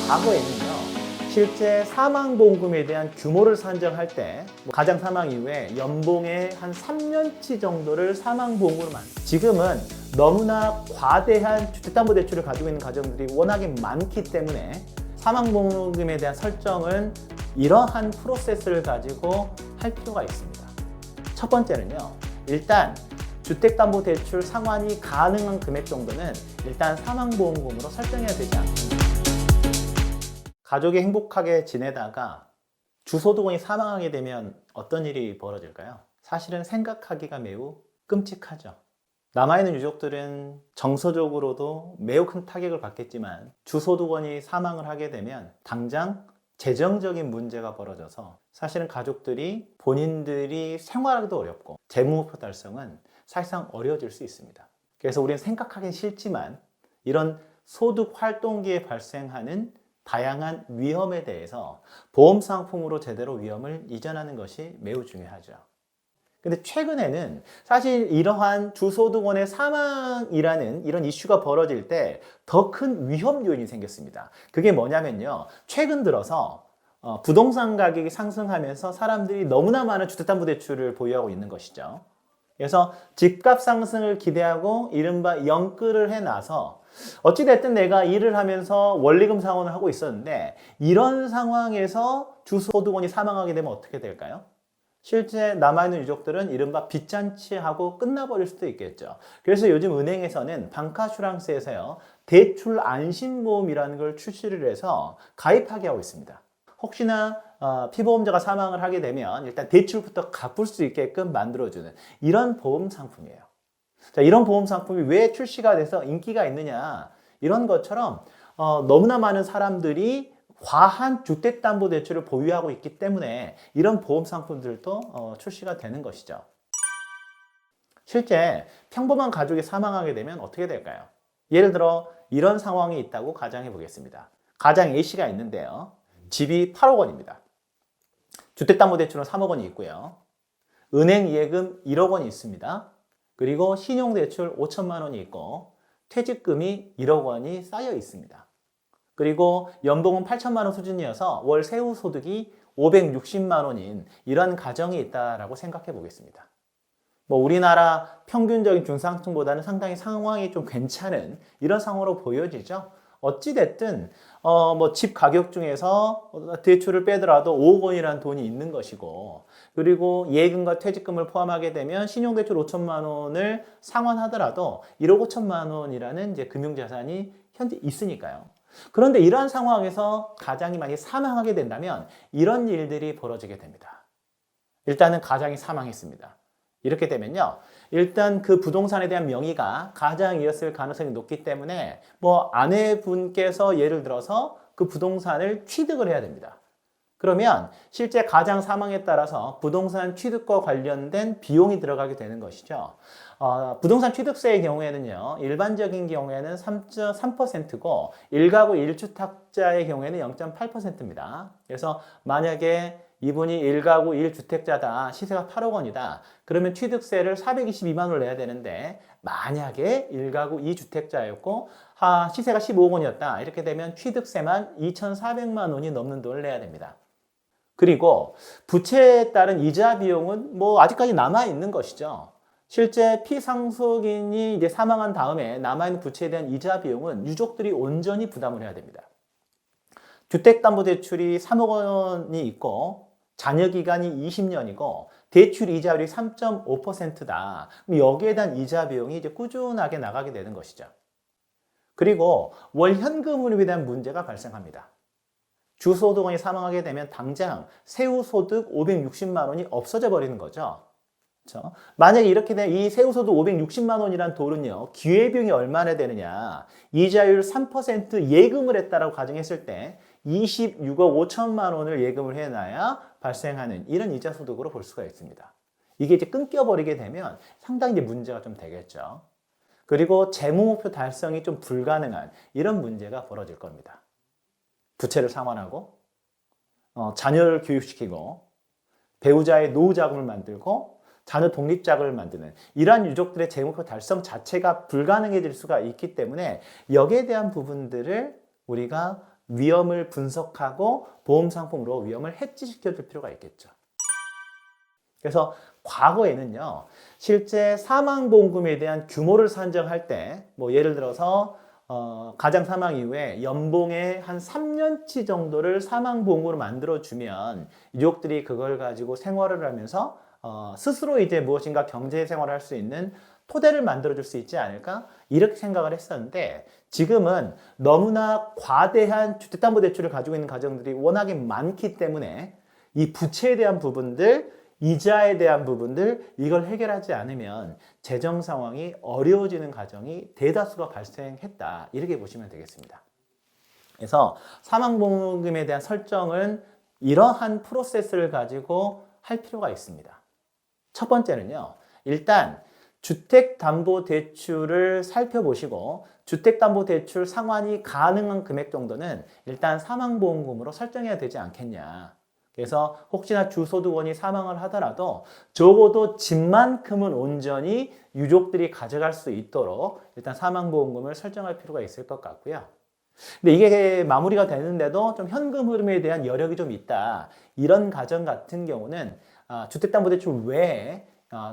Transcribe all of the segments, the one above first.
과거에는요, 실제 사망보험금에 대한 규모를 산정할 때 가장 사망 이후에 연봉의 한 3년치 정도를 사망보험으로 지금은 너무나 과대한 주택담보대출을 가지고 있는 가정들이 워낙에 많기 때문에 사망보험금에 대한 설정은 이러한 프로세스를 가지고 할 필요가 있습니다. 첫 번째는요, 일단 주택담보대출 상환이 가능한 금액 정도는 일단 사망보험금으로 설정해야 되지 않습니다. 가족이 행복하게 지내다가 주소득원이 사망하게 되면 어떤 일이 벌어질까요? 사실은 생각하기가 매우 끔찍하죠. 남아있는 유족들은 정서적으로도 매우 큰 타격을 받겠지만 주소득원이 사망을 하게 되면 당장 재정적인 문제가 벌어져서 사실은 가족들이 본인들이 생활하기도 어렵고 재무목표 달성은 사실상 어려워질 수 있습니다. 그래서 우리는 생각하기는 싫지만 이런 소득 활동기에 발생하는 다양한 위험에 대해서 보험 상품으로 제대로 위험을 이전하는 것이 매우 중요하죠. 근데 최근에는 사실 이러한 주소득원의 사망이라는 이런 이슈가 벌어질 때 더 큰 위험 요인이 생겼습니다. 그게 뭐냐면요, 최근 들어서 부동산 가격이 상승하면서 사람들이 너무나 많은 주택담보대출을 보유하고 있는 것이죠. 그래서 집값 상승을 기대하고 이른바 연끌을 해놔서 어찌됐든 내가 일을 하면서 원리금 상환을 하고 있었는데 이런 상황에서 주소득원이 사망하게 되면 어떻게 될까요? 실제 남아있는 유족들은 이른바 빚잔치하고 끝나버릴 수도 있겠죠. 그래서 요즘 은행에서는 방카슈랑스에서요, 대출 안심보험이라는 걸 출시를 해서 가입하게 하고 있습니다. 혹시나 피보험자가 사망을 하게 되면 일단 대출부터 갚을 수 있게끔 만들어주는 이런 보험 상품이에요. 자, 이런 보험 상품이 왜 출시가 돼서 인기가 있느냐, 이런 것처럼 너무나 많은 사람들이 과한 주택담보대출을 보유하고 있기 때문에 이런 보험 상품들도 출시가 되는 것이죠. 실제 평범한 가족이 사망하게 되면 어떻게 될까요? 예를 들어 이런 상황이 있다고 가정해 보겠습니다. 가장 A씨가 있는데요, 집이 8억 원입니다. 주택담보대출은 3억 원이 있고요. 은행 예금 1억 원이 있습니다. 그리고 신용대출 5천만 원이 있고 퇴직금이 1억 원이 쌓여 있습니다. 그리고 연봉은 8천만 원 수준이어서 월 세후소득이 560만 원인 이런 가정이 있다라고 생각해 보겠습니다. 우리나라 평균적인 중산층보다는 상당히 상황이 좀 괜찮은 이런 상황으로 보여지죠. 어찌됐든 집 가격 중에서 대출을 빼더라도 5억 원이라는 돈이 있는 것이고, 그리고 예금과 퇴직금을 포함하게 되면 신용대출 5천만 원을 상환하더라도 1억 5천만 원이라는 이제 금융자산이 현재 있으니까요. 그런데 이러한 상황에서 가장이 만약에 사망하게 된다면 이런 일들이 벌어지게 됩니다. 일단은 가장이 사망했습니다. 이렇게 되면요, 일단 그 부동산에 대한 명의가 가장이었을 가능성이 높기 때문에 아내분께서 예를 들어서 그 부동산을 취득을 해야 됩니다. 그러면 실제 가장 사망에 따라서 부동산 취득과 관련된 비용이 들어가게 되는 것이죠. 부동산 취득세의 경우에는요, 일반적인 경우에는 3.3%고 1가구 1주택자의 경우에는 0.8%입니다. 그래서 만약에 이분이 1가구 1주택자다, 시세가 8억 원이다, 그러면 취득세를 422만 원을 내야 되는데, 만약에 1가구 2주택자였고 시세가 15억 원이었다, 이렇게 되면 취득세만 2,400만 원이 넘는 돈을 내야 됩니다. 그리고 부채에 따른 이자 비용은 아직까지 남아있는 것이죠. 실제 피상속인이 이제 사망한 다음에 남아있는 부채에 대한 이자 비용은 유족들이 온전히 부담을 해야 됩니다. 주택담보대출이 3억 원이 있고 잔여 기간이 20년이고 대출 이자율이 3.5%다. 그럼 여기에 대한 이자 비용이 이제 꾸준하게 나가게 되는 것이죠. 그리고 월 현금 흐름에 대한 문제가 발생합니다. 주소득원이 사망하게 되면 당장 세후소득 560만 원이 없어져 버리는 거죠. 그렇죠? 만약에 이렇게 되면 이 세후소득 560만 원이란 돈은요, 기회비용이 얼마나 되느냐, 이자율 3% 예금을 했다라고 가정했을 때 26억 5천만 원을 예금을 해놔야 발생하는 이런 이자 소득으로 볼 수가 있습니다. 이게 이제 끊겨버리게 되면 상당히 이제 문제가 좀 되겠죠. 그리고 재무목표 달성이 좀 불가능한 이런 문제가 벌어질 겁니다. 부채를 상환하고 자녀를 교육시키고 배우자의 노후 자금을 만들고 자녀 독립 자금을 만드는 이러한 유족들의 재무목표 달성 자체가 불가능해질 수가 있기 때문에 여기에 대한 부분들을 우리가 위험을 분석하고 보험 상품으로 위험을 해지시켜 줄 필요가 있겠죠. 그래서 과거에는요, 실제 사망보험금에 대한 규모를 산정할 때, 뭐 예를 들어서 가장 사망 이후에 연봉의 한 3년치 정도를 사망보험으로 만들어주면 유족들이 그걸 가지고 생활을 하면서 스스로 이제 무엇인가 경제 생활을 할 수 있는 토대를 만들어줄 수 있지 않을까? 이렇게 생각을 했었는데 지금은 너무나 과대한 주택담보대출을 가지고 있는 가정들이 워낙에 많기 때문에 이 부채에 대한 부분들, 이자에 대한 부분들 이걸 해결하지 않으면 재정 상황이 어려워지는 가정이 대다수가 발생했다. 이렇게 보시면 되겠습니다. 그래서 사망보험금에 대한 설정은 이러한 프로세스를 가지고 할 필요가 있습니다. 첫 번째는요. 일단 주택담보대출을 살펴보시고 주택담보대출 상환이 가능한 금액 정도는 일단 사망보험금으로 설정해야 되지 않겠냐. 그래서 혹시나 주소득원이 사망을 하더라도 적어도 집만큼은 온전히 유족들이 가져갈 수 있도록 일단 사망보험금을 설정할 필요가 있을 것 같고요. 근데 이게 마무리가 되는데도 좀 현금 흐름에 대한 여력이 좀 있다. 이런 가정 같은 경우는 주택담보대출 외에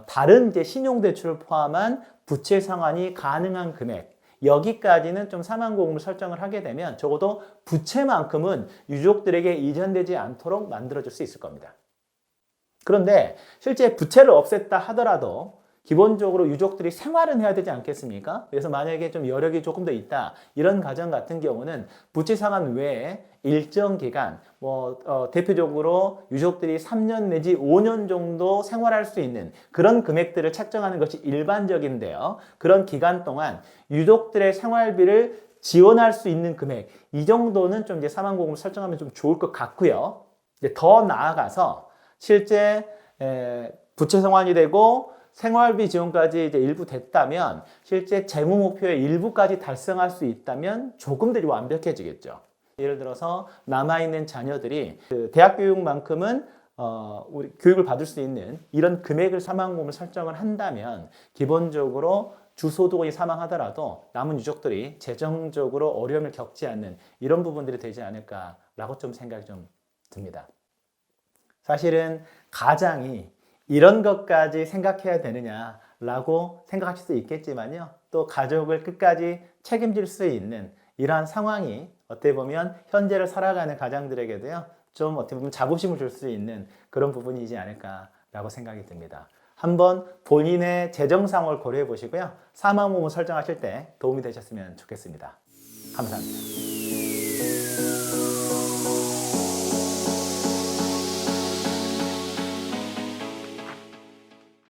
다른 이제 신용대출을 포함한 부채 상환이 가능한 금액 여기까지는 좀 사망보험을 설정을 하게 되면 적어도 부채만큼은 유족들에게 이전되지 않도록 만들어줄 수 있을 겁니다. 그런데 실제 부채를 없앴다 하더라도 기본적으로 유족들이 생활은 해야 되지 않겠습니까? 그래서 만약에 좀 여력이 조금 더 있다 이런 가정 같은 경우는 부채 상환 외에 일정 기간 대표적으로 유족들이 3년 내지 5년 정도 생활할 수 있는 그런 금액들을 책정하는 것이 일반적인데요. 그런 기간 동안 유족들의 생활비를 지원할 수 있는 금액 이 정도는 좀 이제 사망보험을 설정하면 좀 좋을 것 같고요. 더 나아가서 실제 부채 상환이 되고 생활비 지원까지 이제 일부 됐다면 실제 재무 목표의 일부까지 달성할 수 있다면 조금 더 완벽해지겠죠. 예를 들어서 남아있는 자녀들이 그 대학 교육만큼은 우리 교육을 받을 수 있는 이런 금액을 사망보험을 설정을 한다면 기본적으로 주소득원이 사망하더라도 남은 유족들이 재정적으로 어려움을 겪지 않는 이런 부분들이 되지 않을까라고 좀 생각이 좀 듭니다. 사실은 가장이 이런 것까지 생각해야 되느냐라고 생각하실 수 있겠지만요. 또 가족을 끝까지 책임질 수 있는 이러한 상황이 어떻게 보면 현재를 살아가는 가장들에게도요. 좀 어떻게 보면 자부심을 줄 수 있는 그런 부분이지 않을까라고 생각이 듭니다. 한번 본인의 재정 상황을 고려해 보시고요. 사망보험을 설정하실 때 도움이 되셨으면 좋겠습니다. 감사합니다.